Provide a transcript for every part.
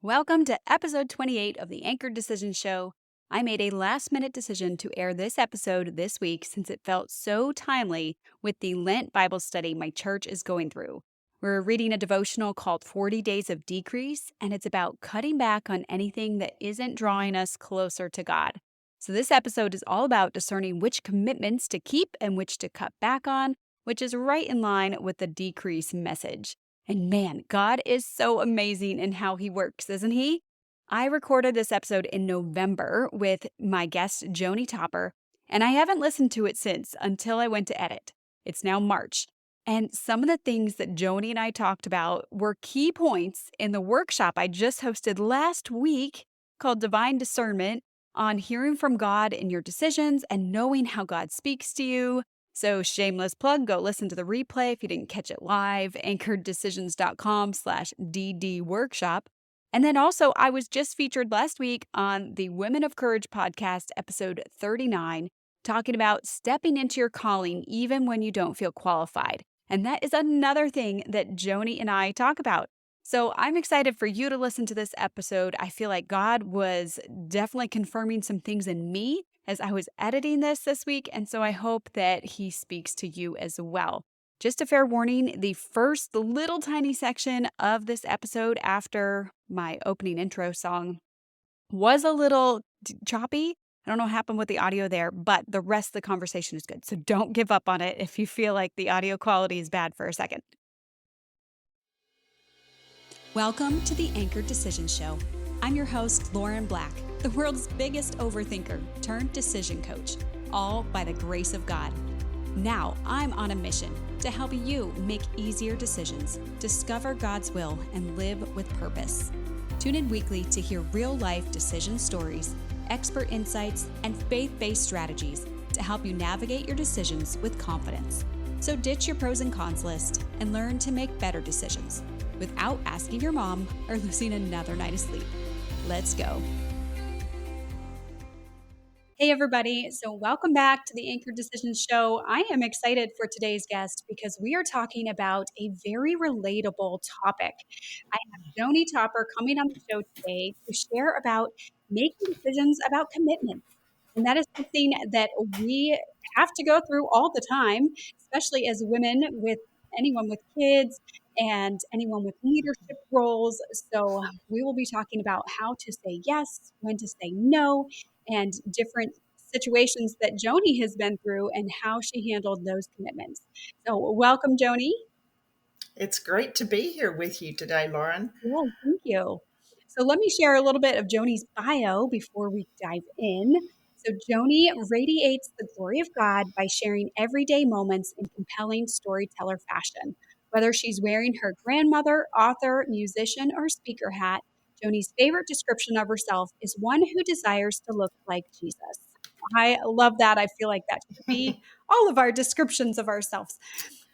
Welcome to episode 28 of the Anchored Decision Show. I made a last minute decision to air this episode this week since it felt so timely with the Lent Bible study my church is going through. We're reading a devotional called 40 Days of Decrease, and it's about cutting back on anything that isn't drawing us closer to God. So, this episode is all about discerning which commitments to keep and which to cut back on, which is right in line with the decrease message. And man, God is so amazing in how he works, isn't he? I recorded this episode in November with my guest, Joni Topper, and I haven't listened to it since until I went to edit. It's now March. And some of the things that Joni and I talked about were key points in the workshop I just hosted last week called Divine Discernment on hearing from God in your decisions and knowing how God speaks to you. So shameless plug, go listen to the replay if you didn't catch it live, anchoreddecisions.com/DD workshop. And then also, I was just featured last week on the Women of Courage podcast, episode 39, talking about stepping into your calling even when you don't feel qualified. And that is another thing that Joni and I talk about. So I'm excited for you to listen to this episode. I feel like God was definitely confirming some things in me as I was editing this week, and so I hope that he speaks to you as well. Just a fair warning, the first little tiny section of this episode after my opening intro song was a little choppy. I don't know what happened with the audio there, but the rest of the conversation is good. So don't give up on it if you feel like the audio quality is bad for a second. Welcome to the Anchored Decision Show. I'm your host, Lauren Black, the world's biggest overthinker turned decision coach, all by the grace of God. Now I'm on a mission to help you make easier decisions, discover God's will, and live with purpose. Tune in weekly to hear real-life decision stories, expert insights, and faith-based strategies to help you navigate your decisions with confidence. So ditch your pros and cons list and learn to make better decisions without asking your mom or losing another night of sleep. Let's go. Hey, everybody. So, welcome back to the Anchored Decision Show. I am excited for today's guest because we are talking about a very relatable topic. I have Joni Topper coming on the show today to share about making decisions about commitment. And that is something that we have to go through all the time, especially as women with anyone with kids and anyone with leadership roles. So, we will be talking about how to say yes, when to say no, and different situations that Joni has been through and how she handled those commitments. So, welcome, Joni. It's great to be here with you today, Lauren. Yeah, thank you. So, let me share a little bit of Joni's bio before we dive in. So, Joni radiates the glory of God by sharing everyday moments in compelling storyteller fashion. Whether she's wearing her grandmother, author, musician, or speaker hat, Joni's favorite description of herself is one who desires to look like Jesus. I love that. I feel like that should be all of our descriptions of ourselves.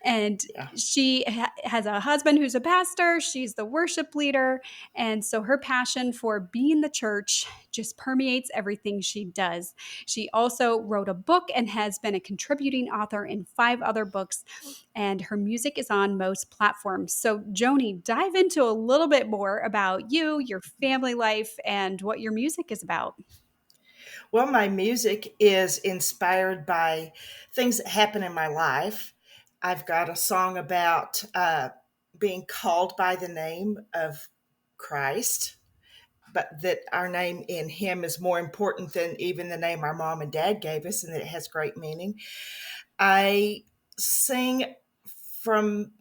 And Yeah. she has a husband who's a pastor. She's the worship leader. And so her passion for being the church just permeates everything she does. She also wrote a book and has been a contributing author in 5 other books. And her music is on most platforms. So, Joni, dive into a little bit more about you, your family life, and what your music is about. Well, my music is inspired by things that happen in my life. I've got a song about being called by the name of Christ, but that our name in Him is more important than even the name our mom and dad gave us, and that it has great meaning. I sing from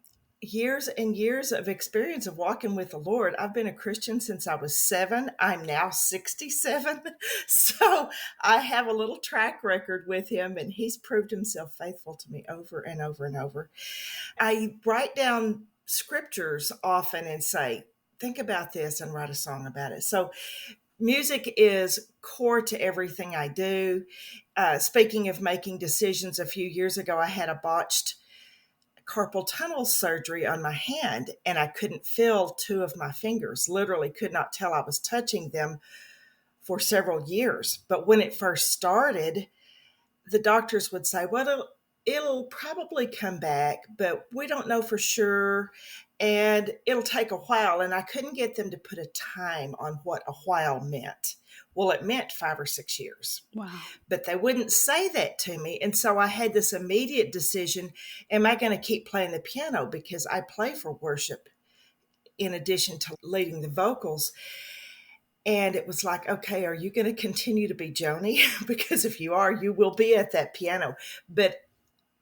years and years of experience of walking with the Lord. I've been a Christian since I was 7. I'm now 67. So I have a little track record with him, and he's proved himself faithful to me over and over and over. I write down scriptures often and say, think about this and write a song about it. So music is core to everything I do. Speaking of making decisions, a few years ago, I had a botched carpal tunnel surgery on my hand, and I couldn't feel 2 of my fingers, literally could not tell I was touching them for several years. But when it first started, the doctors would say, well, it'll probably come back, but we don't know for sure. And it'll take a while. And I couldn't get them to put a time on what a while meant. Well, it meant 5 or 6 years, Wow. but they wouldn't say that to me. And so I had this immediate decision: am I going to keep playing the piano? Because I play for worship in addition to leading the vocals. And it was like, okay, are you going to continue to be Joni? Because if you are, you will be at that piano. But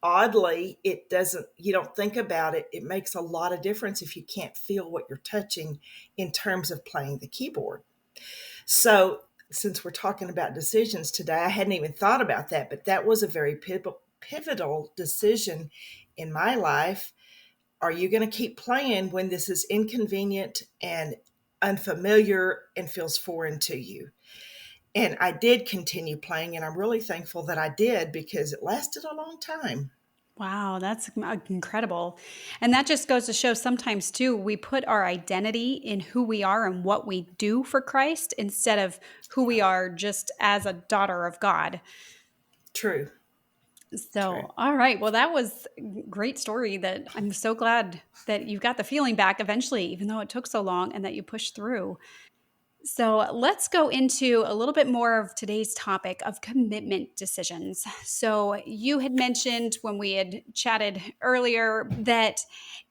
oddly, it doesn't, you don't think about it. It makes a lot of difference if you can't feel what you're touching in terms of playing the keyboard. So, since we're talking about decisions today, I hadn't even thought about that, but that was a very pivotal decision in my life. Are you going to keep playing when this is inconvenient and unfamiliar and feels foreign to you? And I did continue playing, and I'm really thankful that I did because it lasted a long time. Wow, that's incredible. And that just goes to show sometimes too, we put our identity in who we are and what we do for Christ instead of who we are just as a daughter of God. True, true. So, all right. Well, that was a great story that I'm so glad that you got the feeling back eventually, even though it took so long and that you pushed through. So let's go into a little bit more of today's topic of commitment decisions. So you had mentioned when we had chatted earlier that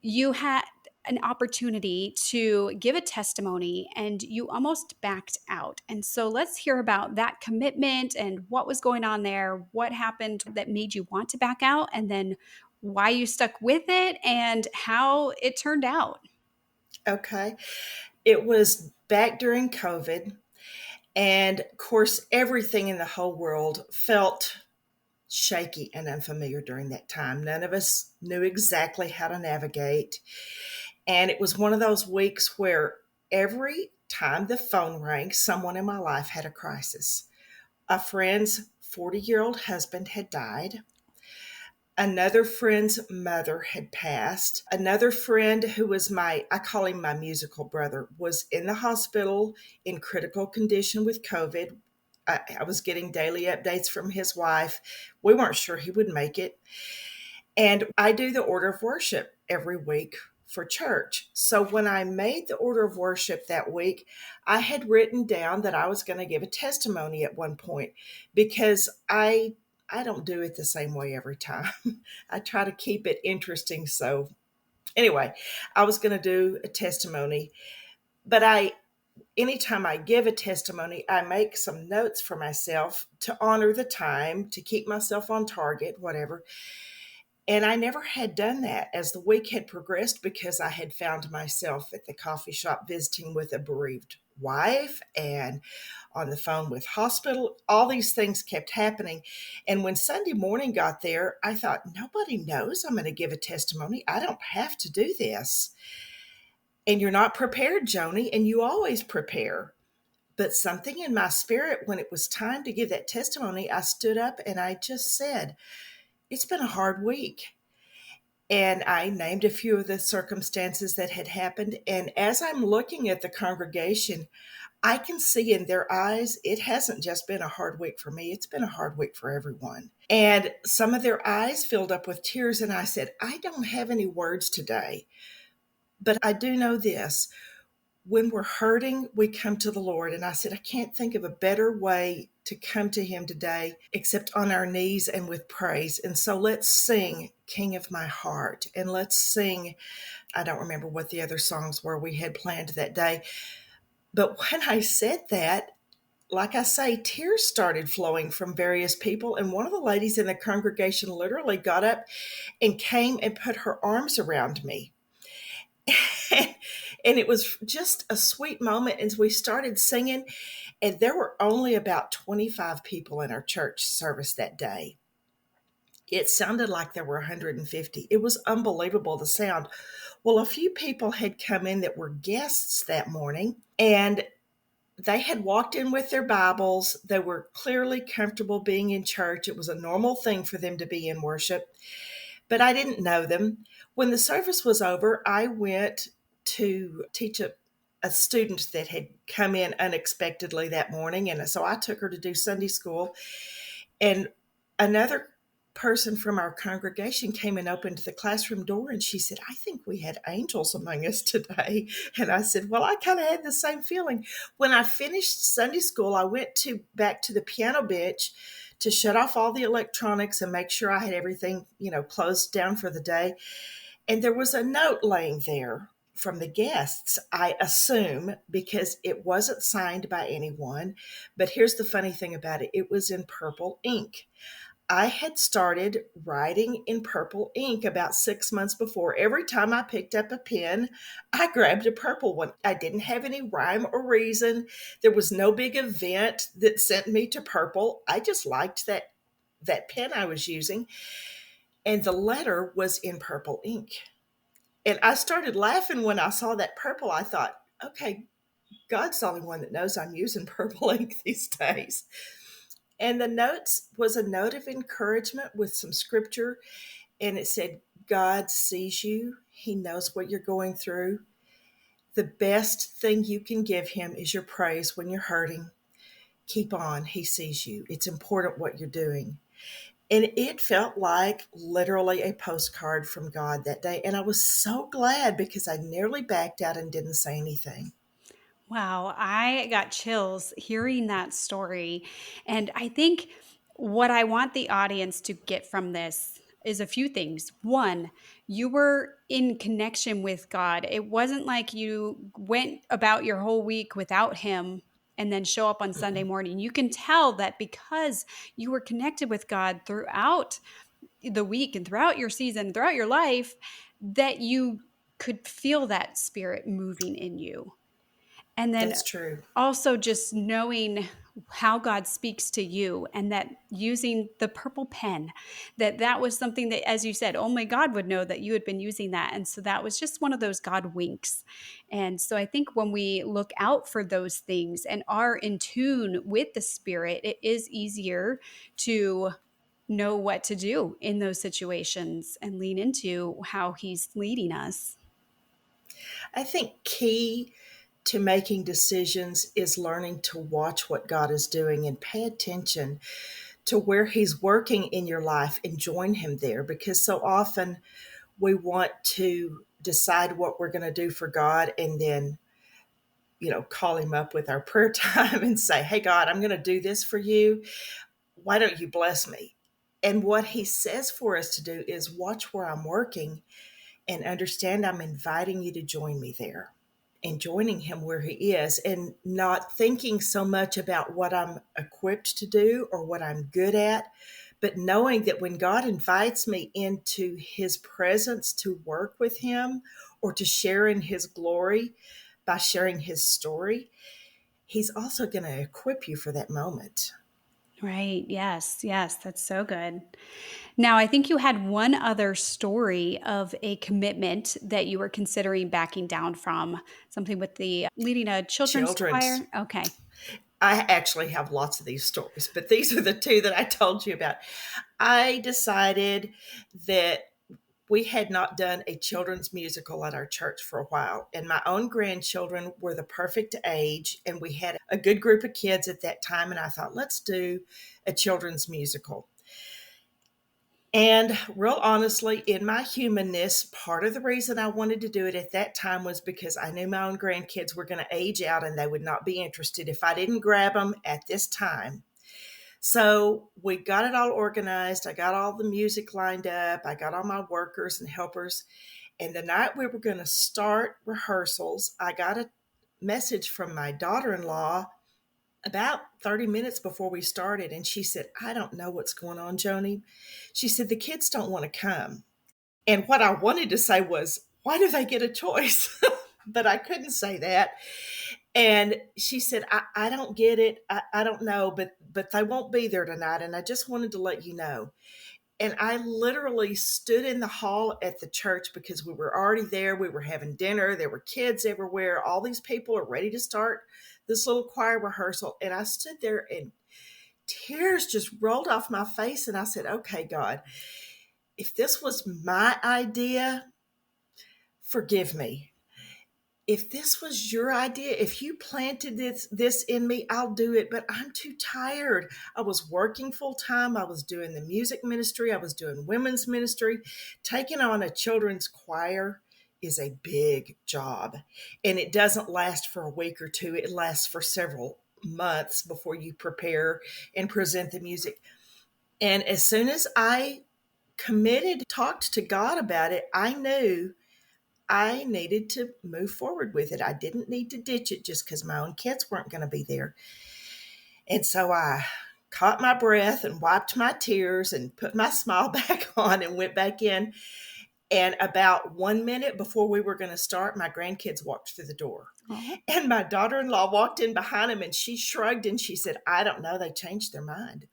you had an opportunity to give a testimony and you almost backed out. And so let's hear about that commitment and what was going on there, what happened that made you want to back out, and then why you stuck with it and how it turned out. Okay. It was back during COVID. And of course, everything in the whole world felt shaky and unfamiliar during that time. None of us knew exactly how to navigate. And it was one of those weeks where every time the phone rang, someone in my life had a crisis. A friend's 40-year-old husband had died. Another friend's mother had passed. Another friend who was I call him my musical brother, was in the hospital in critical condition with COVID. I was getting daily updates from his wife. We weren't sure he would make it. And I do the order of worship every week for church. So when I made the order of worship that week, I had written down that I was going to give a testimony at one point because I don't do it the same way every time. I try to keep it interesting. So anyway, I was going to do a testimony, but anytime I give a testimony, I make some notes for myself to honor the time, to keep myself on target, whatever. And I never had done that as the week had progressed because I had found myself at the coffee shop visiting with a bereaved wife and on the phone with hospital. All these things kept happening. And when Sunday morning got there, I thought, nobody knows I'm going to give a testimony. I don't have to do this. And you're not prepared, Joni, and you always prepare. But something in my spirit, when it was time to give that testimony, I stood up and I just said, it's been a hard week. And I named a few of the circumstances that had happened. And as I'm looking at the congregation, I can see in their eyes, it hasn't just been a hard week for me, it's been a hard week for everyone. And some of their eyes filled up with tears. And I said, I don't have any words today, but I do know this. When we're hurting, we come to the Lord. And I said, I can't think of a better way to come to Him today except on our knees and with praise. And so let's sing King of My Heart. And let's sing, I don't remember what the other songs were we had planned that day. But when I said that, like I say, tears started flowing from various people. And one of the ladies in the congregation literally got up and came and put her arms around me. And it was just a sweet moment as we started singing. And there were only about 25 people in our church service that day. It sounded like there were 150. It was unbelievable, the sound. Well, a few people had come in that were guests that morning, and they had walked in with their Bibles. They were clearly comfortable being in church. It was a normal thing for them to be in worship, but I didn't know them. When the service was over, I went to teach a student that had come in unexpectedly that morning. And so I took her to do Sunday school. And another person from our congregation came and opened the classroom door, and she said, "I think we had angels among us today." And I said, "Well, I kind of had the same feeling." When I finished Sunday school, I went to back to the piano bench to shut off all the electronics and make sure I had everything, closed down for the day. And there was a note laying there from the guests, I assume, because it wasn't signed by anyone. But here's the funny thing about it, it was in purple ink. I had started writing in purple ink about 6 months before. Every time I picked up a pen, I grabbed a purple one. I didn't have any rhyme or reason. There was no big event that sent me to purple. I just liked that pen I was using, and the letter was in purple ink. And I started laughing when I saw that purple. I thought, okay, God's the only one that knows I'm using purple ink these days. And the notes was a note of encouragement with some scripture. And it said, God sees you. He knows what you're going through. The best thing you can give him is your praise when you're hurting. Keep on. He sees you. It's important what you're doing. And it felt like literally a postcard from God that day. And I was so glad because I nearly backed out and didn't say anything. Wow, I got chills hearing that story. And I think what I want the audience to get from this is a few things. One, you were in connection with God. It wasn't like you went about your whole week without Him and then show up on Sunday Mm-mm. morning. You can tell that because you were connected with God throughout the week and throughout your season, throughout your life, that you could feel that spirit moving in you. And then That's true. also just knowing how God speaks to you and that using the purple pen, that was something that, as you said, only God would know that you had been using that. And so that was just one of those God winks. And so I think when we look out for those things and are in tune with the spirit, it is easier to know what to do in those situations and lean into how he's leading us. I think key to making decisions is learning to watch what God is doing and pay attention to where he's working in your life and join him there, because so often we want to decide what we're going to do for God and then call him up with our prayer time and say, "Hey, God, I'm going to do this for you. Why don't you bless me?" And what he says for us to do is watch where I'm working and understand I'm inviting you to join me there, and joining him where he is, and not thinking so much about what I'm equipped to do or what I'm good at, but knowing that when God invites me into his presence to work with him or to share in his glory by sharing his story, he's also going to equip you for that moment. Right. Yes. Yes. That's so good. Now, I think you had one other story of a commitment that you were considering backing down from, something with the leading a children's Children's. choir. Okay. I actually have lots of these stories, but these are the two that I told you about. I decided that we had not done a children's musical at our church for a while, and my own grandchildren were the perfect age, and we had a good group of kids at that time, and I thought, let's do a children's musical. And real honestly, in my humanness, part of the reason I wanted to do it at that time was because I knew my own grandkids were going to age out and they would not be interested if I didn't grab them at this time. So we got it all organized. I got all the music lined up. I got all my workers and helpers. And the night we were going to start rehearsals, I got a message from my daughter in law about 30 minutes before we started. And she said, "I don't know what's going on, Joni." She said, "The kids don't want to come." And what I wanted to say was, "Why do they get a choice?" But I couldn't say that. And she said, I don't get it. I don't know, but they won't be there tonight. And I just wanted to let you know." And I literally stood in the hall at the church because we were already there. We were having dinner. There were kids everywhere. All these people are ready to start this little choir rehearsal. And I stood there and tears just rolled off my face. And I said, "Okay, God, if this was my idea, forgive me." if this was your idea, if you planted this in me, I'll do it, but I'm too tired. I was working full time. I was doing the music ministry. I was doing women's ministry. Taking on a children's choir is a big job, and it doesn't last for a week or two. It lasts for several months before you prepare and present the music. And as soon as I committed, talked to God about it, I knew I needed to move forward with it. I didn't need to ditch it just because my own kids weren't going to be there. And so I caught my breath and wiped my tears and put my smile back on and went back in. And about 1 minute before we were going to start, my grandkids walked through the door. Oh, And my daughter in law walked in behind them and she shrugged and she said, I don't know, they changed their mind.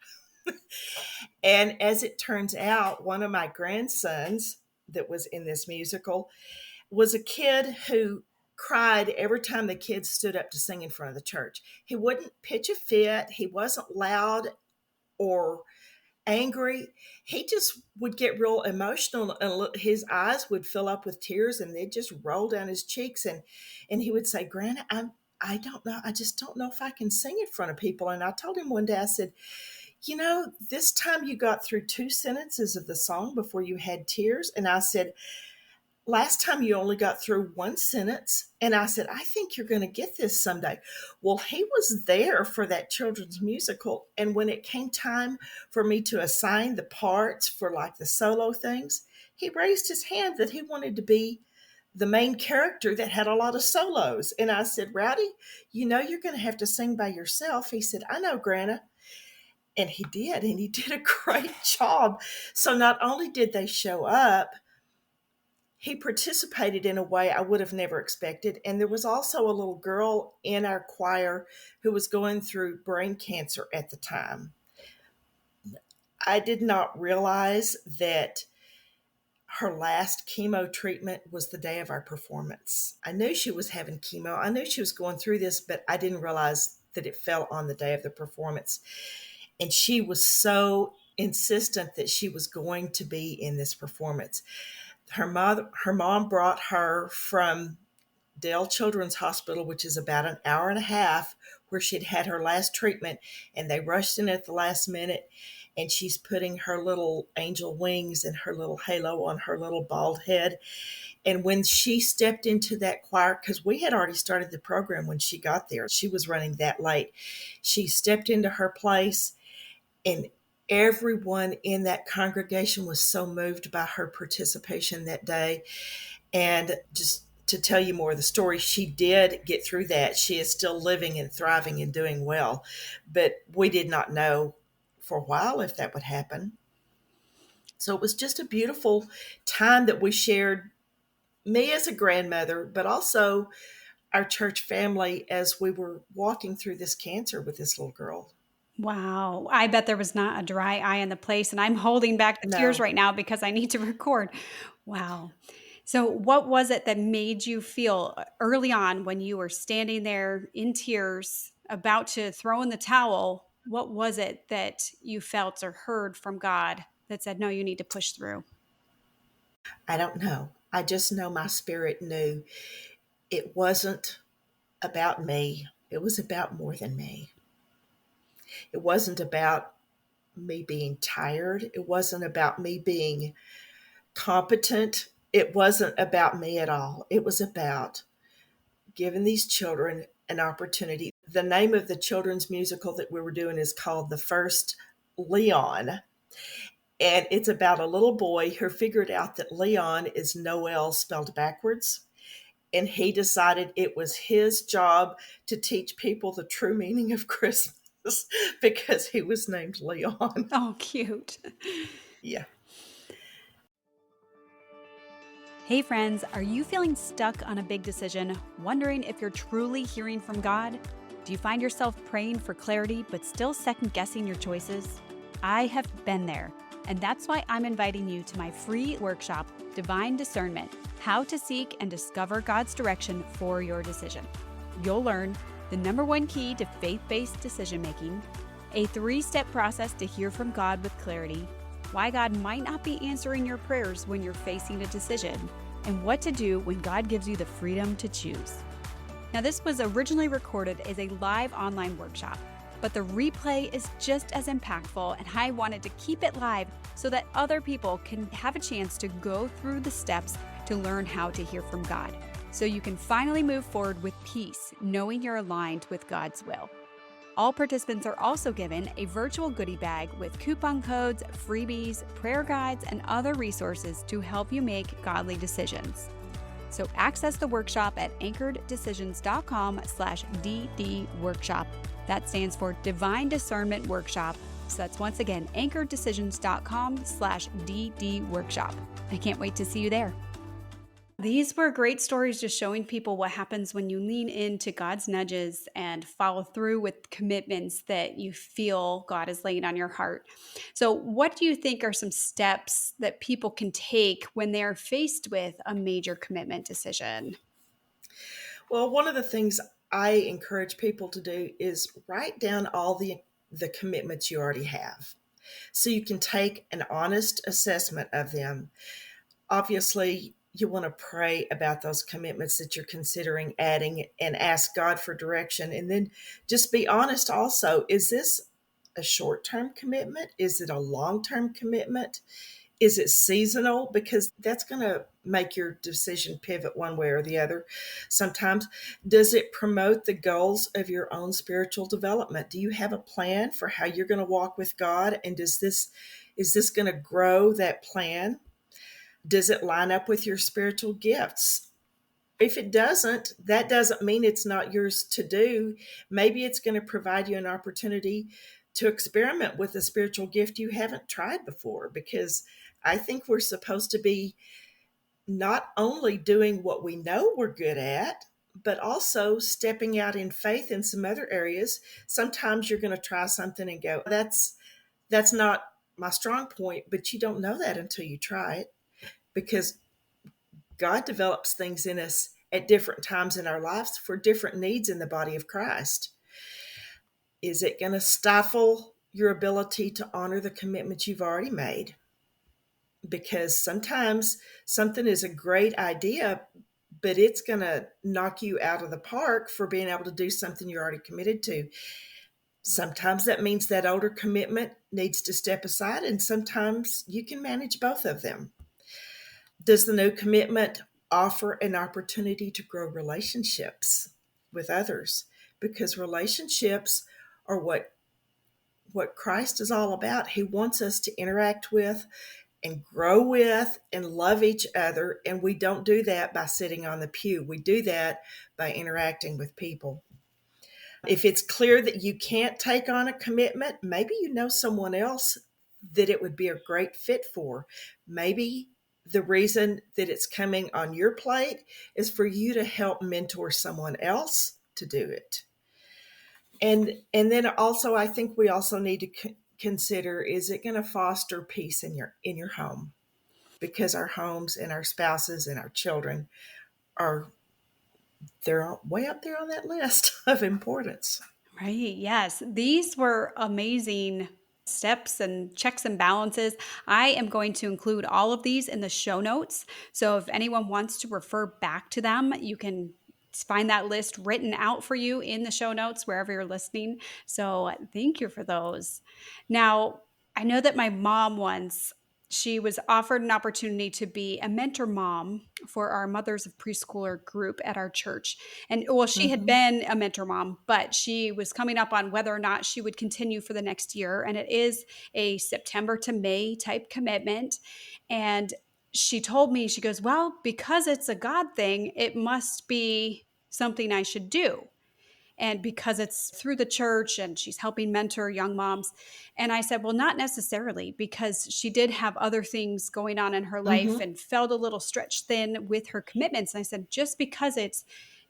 And as it turns out, one of my grandsons that was in this musical was a kid who cried every time the kids stood up to sing in front of the church. He wouldn't pitch a fit. He wasn't loud or angry. He just would get real emotional and his eyes would fill up with tears and they'd just roll down his cheeks. And he would say, Grandma, I don't know. I just don't know if I can sing in front of people. And I told him one day, I said, this time you got through 2 sentences of the song before you had tears. And I said, last time you only got through 1 sentence. And I said, I think you're going to get this someday. Well, he was there for that children's musical. And when it came time for me to assign the parts for like the solo things, he raised his hand that he wanted to be the main character that had a lot of solos. And I said, Rowdy, you're going to have to sing by yourself. He said, I know, Grandma. And he did. And he did a great job. So not only did they show up, he participated in a way I would have never expected. And there was also a little girl in our choir who was going through brain cancer at the time. I did not realize that her last chemo treatment was the day of our performance. I knew she was having chemo. I knew she was going through this, but I didn't realize that it fell on the day of the performance. And she was so insistent that she was going to be in this performance. Her mom brought her from Dale Children's Hospital, which is about an hour and a half, where she'd had her last treatment, and they rushed in at the last minute, and she's putting her little angel wings and her little halo on her little bald head. And when she stepped into that choir, because we had already started the program when she got there, she was running that late. She stepped into her place, and everyone in that congregation was so moved by her participation that day. And just to tell you more of the story, she did get through that. She is still living and thriving and doing well. But we did not know for a while if that would happen. So it was just a beautiful time that we shared, me as a grandmother, but also our church family as we were walking through this cancer with this little girl. wow. I bet there was not a dry eye in the place, and I'm holding back the tears No, right now because I need to record. Wow. So, what was it that made you feel early on when you were standing there in tears, about to throw in the towel? What was it that you felt or heard from God that said, no, you need to push through? I don't know. I just know my spirit knew it wasn't about me. It was about more than me. It wasn't about me being tired. It wasn't about me being competent. It wasn't about me at all. It was about giving these children an opportunity. The name of the children's musical that we were doing is called The First Leon. And it's about a little boy who figured out that Leon is Noel spelled backwards. And he decided it was his job to teach people the true meaning of Christmas because he was named Leon. Oh, cute. Yeah. Hey, friends, are you feeling stuck on a big decision, wondering if you're truly hearing from God? Do you find yourself praying for clarity but still second guessing your choices? I have been there, and that's why I'm inviting you to my free workshop, Divine Discernment: How to Seek and Discover God's Direction for Your Decision. You'll learn the number one key to faith-based decision making, a 3-step process to hear from God with clarity, why God might not be answering your prayers when you're facing a decision, and what to do when God gives you the freedom to choose. Now, this was originally recorded as a live online workshop, but the replay is just as impactful, and I wanted to keep it live so that other people can have a chance to go through the steps to learn how to hear from God, so you can finally move forward with peace, knowing you're aligned with God's will. All participants are also given a virtual goodie bag with coupon codes, freebies, prayer guides, and other resources to help you make godly decisions. So access the workshop at anchoreddecisions.com/DD workshop. That stands for Divine Discernment Workshop. So that's once again, anchoreddecisions.com/DD workshop. I can't wait to see you there. These were great stories just showing people what happens when you lean into God's nudges and follow through with commitments that you feel God is laying on your heart. So, what do you think are some steps that people can take when they're faced with a major commitment decision? Well, one of the things I encourage people to do is write down all the commitments you already have, so you can take an honest assessment of them. Obviously, you want to pray about those commitments that you're considering adding and ask God for direction. And then just be honest also. Is this a short term commitment? Is it a long term commitment? Is it seasonal? Because that's going to make your decision pivot one way or the other sometimes. Does it promote the goals of your own spiritual development? Do you have a plan for how you're going to walk with God? And is this going to grow that plan? Does it line up with your spiritual gifts? If it doesn't, that doesn't mean it's not yours to do. Maybe it's going to provide you an opportunity to experiment with a spiritual gift you haven't tried before, because I think we're supposed to be not only doing what we know we're good at, but also stepping out in faith in some other areas. Sometimes you're going to try something and go, that's not my strong point, but you don't know that until you try it, because God develops things in us at different times in our lives for different needs in the body of Christ. Is it going to stifle your ability to honor the commitments you've already made? Because sometimes something is a great idea, but it's going to knock you out of the park for being able to do something you're already committed to. Sometimes that means that older commitment needs to step aside, and sometimes you can manage both of them. Does the new commitment offer an opportunity to grow relationships with others? Because relationships are what Christ is all about. He wants us to interact with and grow with and love each other. And we don't do that by sitting on the pew. We do that by interacting with people. If it's clear that you can't take on a commitment, maybe you know someone else that it would be a great fit for. Maybe the reason that it's coming on your plate is for you to help mentor someone else to do it. And then also, I think we also need to consider, is it going to foster peace in your home? Because our homes and our spouses and our children are, they're way up there on that list of importance. Right. Yes. These were amazing steps and checks and balances. I am going to include all of these in the show notes. So if anyone wants to refer back to them, you can find that list written out for you in the show notes wherever you're listening. So thank you for those. Now, I know that my mom once she was offered an opportunity to be a mentor mom for our Mothers of Preschooler group at our church. And well, she had Mm-hmm. been a mentor mom, but she was coming up on whether or not she would continue for the next year. And it is a September to May type commitment. And she told me, she goes, well, because it's a God thing, it must be something I should do. And because it's through the church and she's helping mentor young moms. And I said, well, not necessarily, because she did have other things going on in her life Mm-hmm. and felt a little stretched thin with her commitments. And I said, just because it's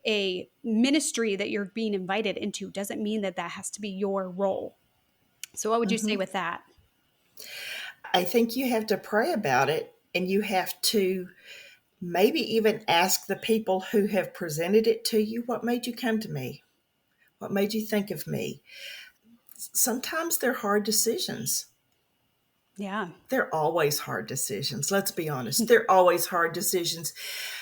a ministry that you're being invited into doesn't mean that that has to be your role. So, what would you say Mm-hmm. with that? I think you have to pray about it, and you have to maybe even ask the people who have presented it to you, what made you come to me? What made you think of me? Sometimes they're hard decisions. Yeah. They're always hard decisions. Let's be honest. They're always hard decisions.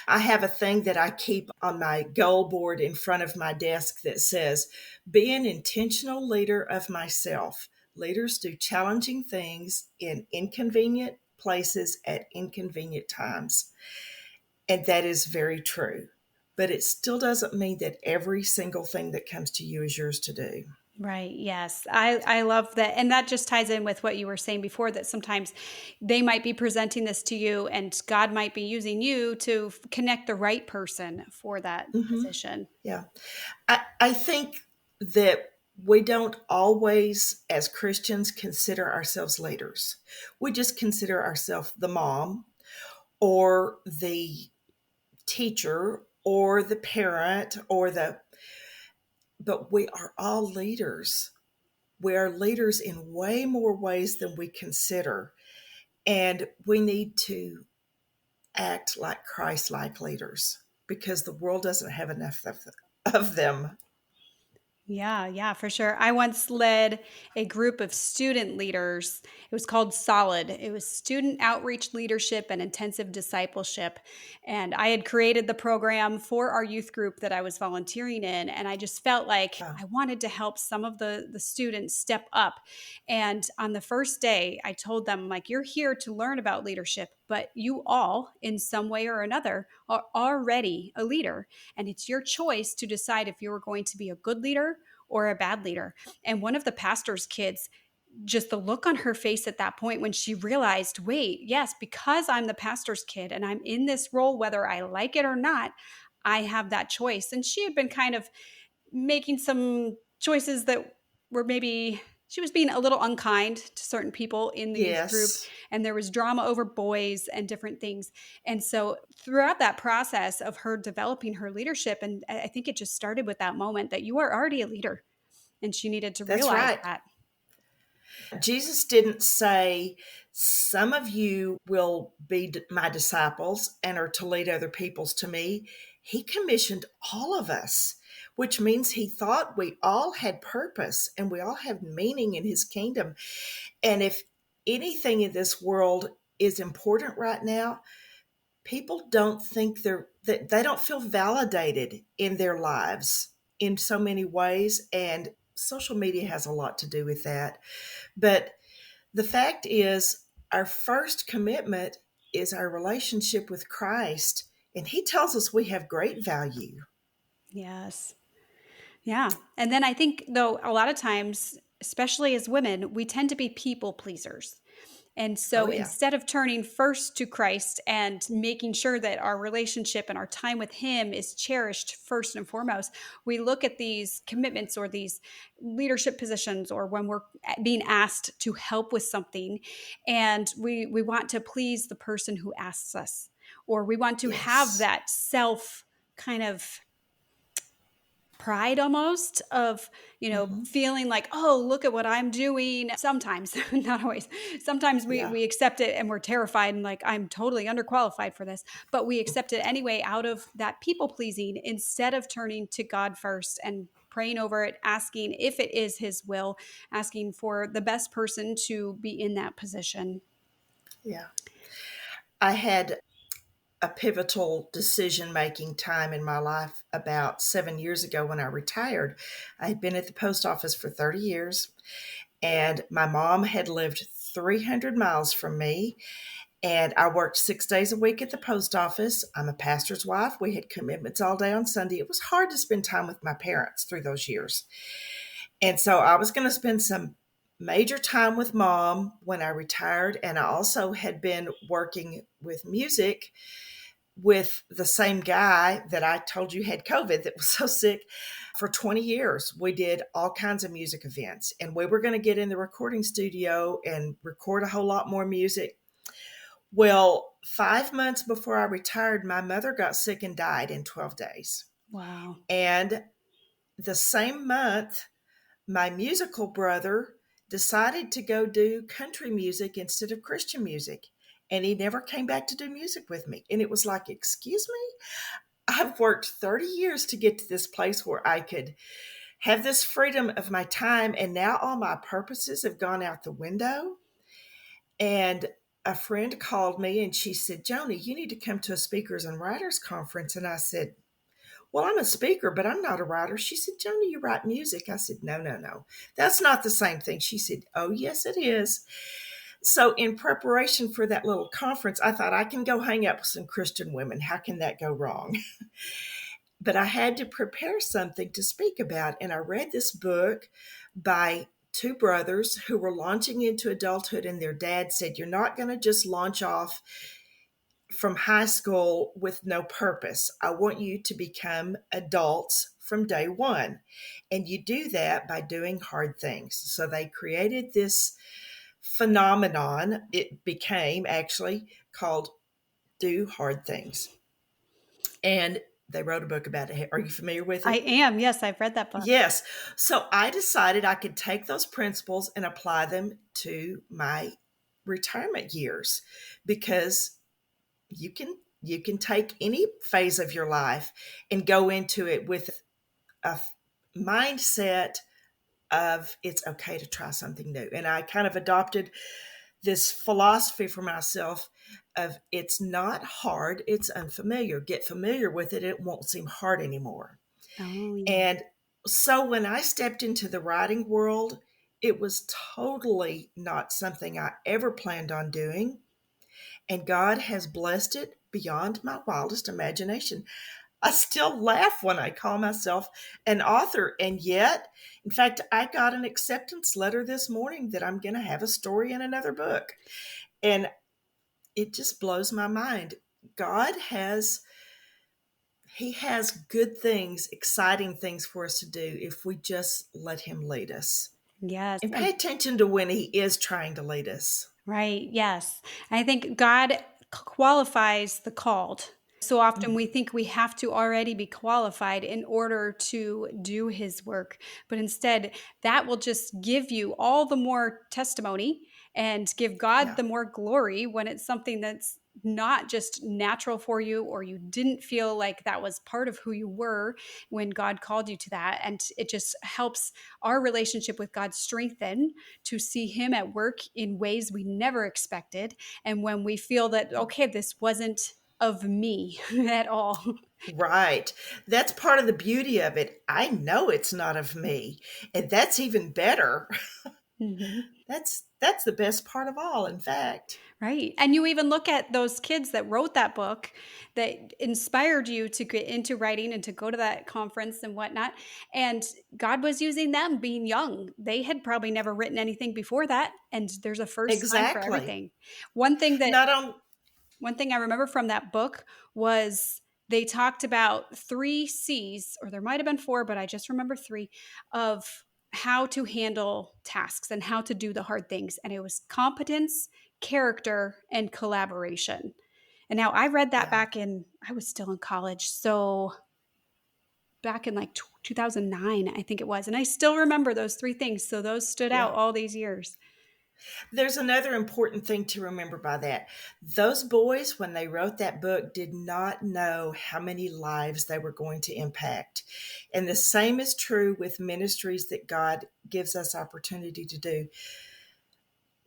I have a thing that I keep on my goal board in front of my desk that says, be an intentional leader of myself. Leaders do challenging things in inconvenient places at inconvenient times. And that is very true. But it still doesn't mean that every single thing that comes to you is yours to do. Right. Yes. I love that. And that just ties in with what you were saying before, that sometimes they might be presenting this to you and God might be using you to connect the right person for that Hmm. position. Yeah. I think that we don't always, as Christians, consider ourselves leaders. We just consider ourselves the mom or the teacher or the parent but we are all leaders. We are leaders in way more ways than we consider. And we need to act like Christ like leaders because the world doesn't have enough of them. Yeah, yeah, for sure. I once led a group of student leaders. It was called Solid. It was student outreach leadership and intensive discipleship. And I had created the program for our youth group that I was volunteering in. And I just felt like Yeah. I wanted to help some of the students step up. And on the first day, I told them, like, you're here to learn about leadership, but you all, in some way or another, are already a leader. And it's your choice to decide if you're going to be a good leader or a bad leader. And one of the pastor's kids, just the look on her face at that point when she realized, wait, yes, because I'm the pastor's kid and I'm in this role, whether I like it or not, I have that choice. And she had been kind of making some choices that were maybe she was being a little unkind to certain people in the youth group, Yes, and there was drama over boys and different things. And so throughout that process of her developing her leadership, and I think it just started with that moment that you are already a leader, and she needed to that's realize right. that. Jesus didn't say, some of you will be my disciples and are to lead other peoples to me. He commissioned all of us, which means he thought we all had purpose and we all have meaning in his kingdom. And if anything in this world is important right now, people don't think that they don't feel validated in their lives in so many ways. And social media has a lot to do with that. But the fact is, our first commitment is our relationship with Christ, and He tells us we have great value. Yes. Yeah. And then I think, though, a lot of times, especially as women, we tend to be people pleasers. And Oh, so yeah. instead of turning first to Christ and making sure that our relationship and our time with Him is cherished first and foremost, we look at these commitments or these leadership positions, or when we're being asked to help with something, and we want to please the person who asks us, or we want to have Yes. that self kind of pride almost of, Hmm. feeling like, oh, look at what I'm doing. Sometimes, not always, sometimes we Yeah. we accept it and we're terrified and like, I'm totally underqualified for this, but we accept it anyway out of that people pleasing instead of turning to God first and praying over it, asking if it is His will, asking for the best person to be in that position. Yeah. I had a pivotal decision making time in my life about 7 years ago when I retired. I had been at the post office for 30 years, and my mom had lived 300 miles from me. And I worked 6 days a week at the post office. I'm a pastor's wife. We had commitments all day on Sunday. It was hard to spend time with my parents through those years. And so I was going to spend some major time with mom when I retired. And I also had been working with music with the same guy that I told you had COVID that was so sick for 20 years. We did all kinds of music events, and we were going to get in the recording studio and record a whole lot more music. Well, 5 months before I retired, my mother got sick and died in 12 days. Wow. And the same month, my musical brother decided to go do country music instead of Christian music. And he never came back to do music with me. And it was like, excuse me? I've worked 30 years to get to this place where I could have this freedom of my time. And now all my purposes have gone out the window. And a friend called me and she said, Joni, you need to come to a speakers and writers conference. And I said, well, I'm a speaker, but I'm not a writer. She said, Joni, you write music. I said, no, no, no. That's not the same thing. She said, oh, yes, it is. So, in preparation for that little conference, I thought I can go hang out with some Christian women. How can that go wrong? But I had to prepare something to speak about. And I read this book by two brothers who were launching into adulthood, and their dad said, you're not going to just launch off from high school with no purpose. I want you to become adults from day one. And you do that by doing hard things. So they created this phenomenon. It became actually called Do Hard Things. And they wrote a book about it. Are you familiar with I it? am. Yes, I've read that book. Yes. So I decided I could take those principles and apply them to my retirement years, because you can take any phase of your life and go into it with a mindset of it's okay to try something new. And I kind of adopted this philosophy for myself of it's not hard, it's unfamiliar. Get familiar with it, it won't seem hard anymore. Oh, yeah. And so when I stepped into the writing world, it was totally not something I ever planned on doing. And God has blessed it beyond my wildest imagination. I still laugh when I call myself an author. And yet, in fact, I got an acceptance letter this morning that I'm going to have a story in another book. And it just blows my mind. God has, He has good things, exciting things for us to do if we just let Him lead us. Yes. And And pay attention to when He is trying to lead us. right. Yes. I think God qualifies the called. So often we think we have to already be qualified in order to do his work. But instead, that will just give you all the more testimony and give God Yeah, the more glory when it's something that's not just natural for you, or you didn't feel like that was part of who you were when God called you to that. And it just helps our relationship with God strengthen to see him at work in ways we never expected. And when we feel that, okay, this wasn't of me at all. right. That's part of the beauty of it. I know it's not of me. And that's even better. Mhm. That's the best part of all, in fact. Right. And you even look at those kids that wrote that book that inspired you to get into writing and to go to that conference and whatnot. And God was using them being young. They had probably never written anything before that. And there's a first time for Exactly. everything. One thing that Not on One thing I remember from that book was they talked about 3 C's, or there might have been 4, but I just remember 3, of how to handle tasks and how to do the hard things. And it was competence, character, and collaboration. And now I read that yeah, back in, I was still in college. So back in like 2009, I think it was. And I still remember those 3 things. So those stood out yeah. all these years. There's another important thing to remember by that. Those boys, when they wrote that book, did not know how many lives they were going to impact. And the same is true with ministries that God gives us opportunity to do.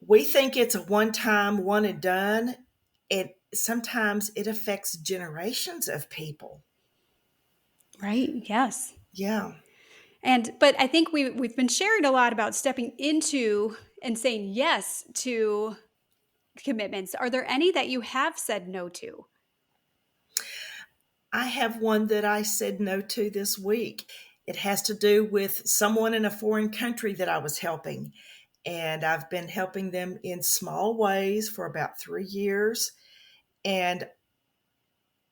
We think it's a one time, one and done. Sometimes it affects generations of people. Right? Yes. Yeah. But I think we've been sharing a lot about stepping into and saying yes to commitments. Are there any that you have said no to? I have one that I said no to this week. It has to do with someone in a foreign country that I was helping. And I've been helping them in small ways for about 3 years. And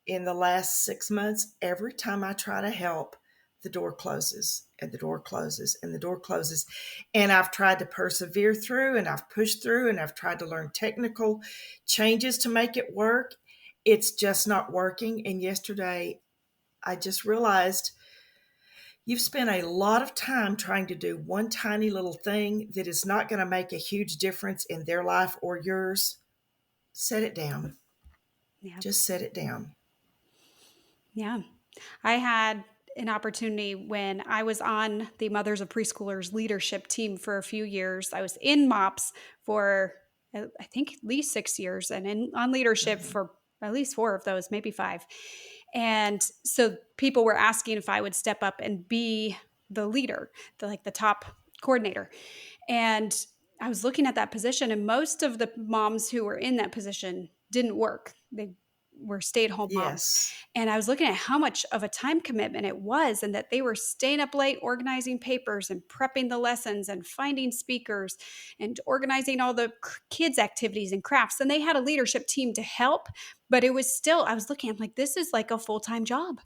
in the last 6 months, every time I try to help, the door closes and the door closes and the door closes. And I've tried to persevere through and I've pushed through and I've tried to learn technical changes to make it work. It's just not working. And yesterday, I just realized you've spent a lot of time trying to do one tiny little thing that is not going to make a huge difference in their life or yours. Set it down. Yeah. Just set it down. Yeah. I had an opportunity when I was on the Mothers of Preschoolers leadership team for a few years. I was in MOPS for I think at least 6 years, and on leadership Mhm. for at least four of those, maybe five. And so people were asking if I would step up and be the leader, the top coordinator. And I was looking at that position, and most of the moms who were in that position didn't work. They were stay-at-home moms. Yes. And I was looking at how much of a time commitment it was, and that they were staying up late organizing papers and prepping the lessons and finding speakers and organizing all the kids activities and crafts. And they had a leadership team to help, but it was still, I was looking, I'm like, this is like a full-time job.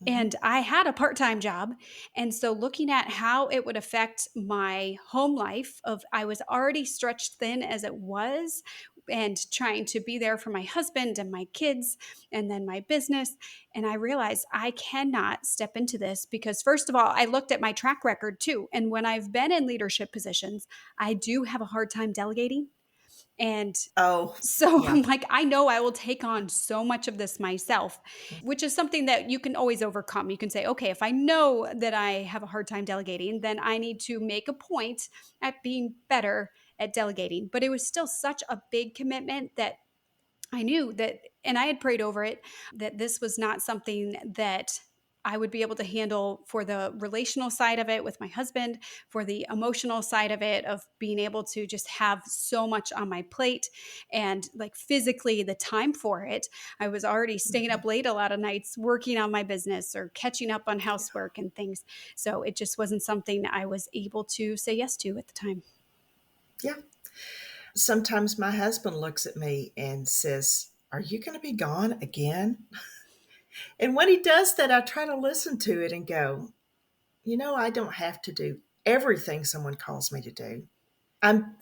Mhm. And I had a part-time job, and so looking at how it would affect my home life, of I was already stretched thin as it was, and trying to be there for my husband and my kids and then my business, and I realized I cannot step into this because first of all, I looked at my track record too, and when I've been in leadership positions, I do have a hard time delegating. And Oh, so yeah. I'm like, I know I will take on so much of this myself, which is something that you can always overcome. You can say, okay, if I know that I have a hard time delegating, then I need to make a point at being better at delegating. But it was still such a big commitment that I knew that, and I had prayed over it, that this was not something that I would be able to handle for the relational side of it with my husband, for the emotional side of it, of being able to just have so much on my plate and like physically the time for it. I was already staying Mhm. up late a lot of nights working on my business or catching up on Yeah. housework and things. So it just wasn't something I was able to say yes to at the time. Yeah. Sometimes my husband looks at me and says, "Are you gonna be gone again?" And when he does that, I try to listen to it and go, I don't have to do everything someone calls me to do. I'm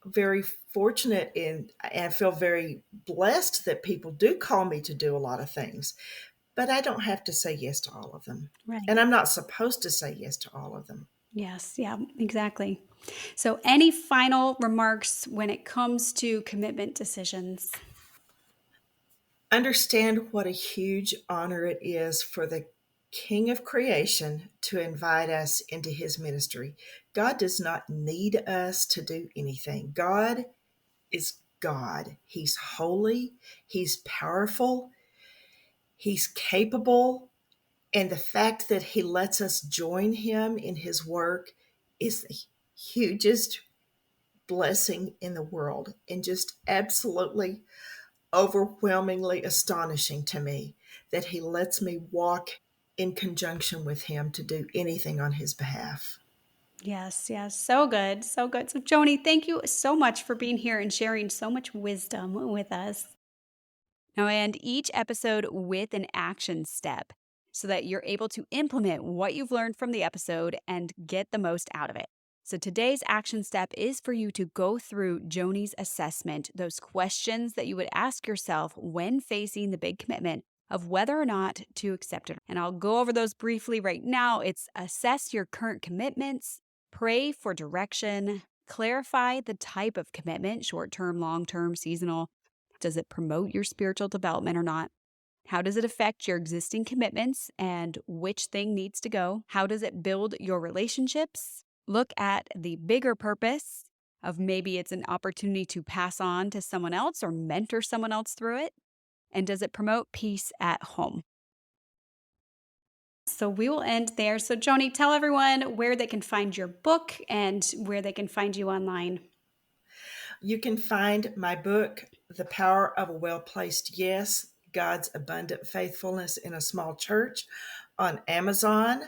very fortunate and I feel very blessed that people do call me to do a lot of things, but I don't have to say yes to all of them. And Right. I'm not supposed to say yes to all of them. Yes. Yeah, exactly. So, any final remarks when it comes to commitment decisions? Understand what a huge honor it is for the King of creation to invite us into his ministry. God does not need us to do anything. God is God. He's holy, he's powerful, he's capable, and the fact that he lets us join him in his work is the hugest blessing in the world and just absolutely overwhelmingly astonishing to me that he lets me walk in conjunction with him to do anything on his behalf. Yes, yes. So good. So good. So, Joni, thank you so much for being here and sharing so much wisdom with us. Now, and each episode with an action step so that you're able to implement what you've learned from the episode and get the most out of it. So, today's action step is for you to go through Joni's assessment, those questions that you would ask yourself when facing the big commitment of whether or not to accept it. And I'll go over those briefly right now. It's assess your current commitments, pray for direction, clarify the type of commitment, short term, long term, seasonal. Does it promote your spiritual development or not? How does it affect your existing commitments and which thing needs to go? How does it build your relationships? Look at the bigger purpose of maybe it's an opportunity to pass on to someone else or mentor someone else through it. And does it promote peace at home? So we will end there. So, Joni, tell everyone where they can find your book and where they can find you online. You can find my book, The Power of a Well Placed Yes, God's Abundant Faithfulness in a Small Church, on Amazon.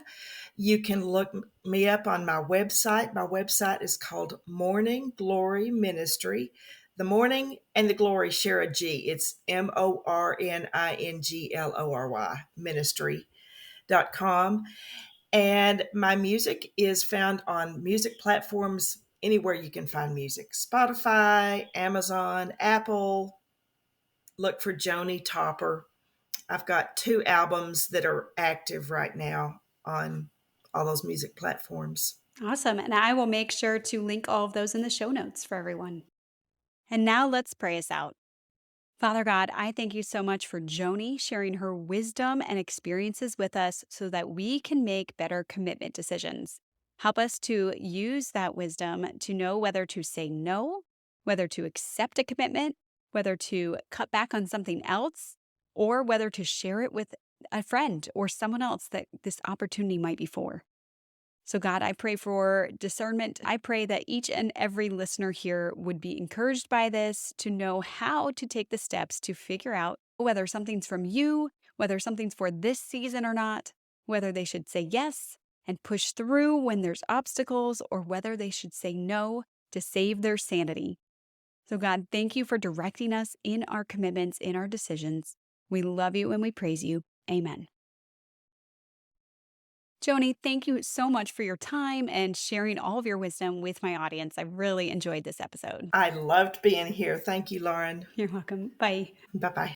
You can look me up on my website. My website is called Morning Glory Ministry. The morning and the glory share a G. It's MORNINGLORY ministry.com. And my music is found on music platforms anywhere you can find music: Spotify, Amazon, Apple. Look for Joni Topper. I've got 2 albums that are active right now on all those music platforms. Awesome. And I will make sure to link all of those in the show notes for everyone. And now let's pray us out. Father God, I thank you so much for Joni sharing her wisdom and experiences with us so that we can make better commitment decisions. Help us to use that wisdom to know whether to say no whether to accept a commitment, whether to cut back on something else, or whether to share it with a friend or someone else that this opportunity might be for. So, God, I pray for discernment. I pray that each and every listener here would be encouraged by this to know how to take the steps to figure out whether something's from you, whether something's for this season or not, whether they should say yes and push through when there's obstacles, or whether they should say no to save their sanity. So, God, thank you for directing us in our commitments, in our decisions. We love you and we praise you. Amen. Joni, thank you so much for your time and sharing all of your wisdom with my audience. I really enjoyed this episode. I loved being here. Thank you, Lauren. You're welcome. Bye. Bye-bye.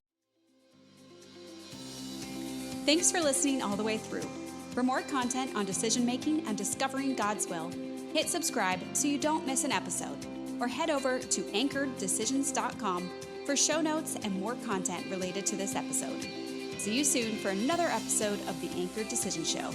Thanks for listening all the way through. For more content on decision making and discovering God's will, hit subscribe so you don't miss an episode, or head over to anchoreddecisions.com for show notes and more content related to this episode. See you soon for another episode of the Anchored Decision Show.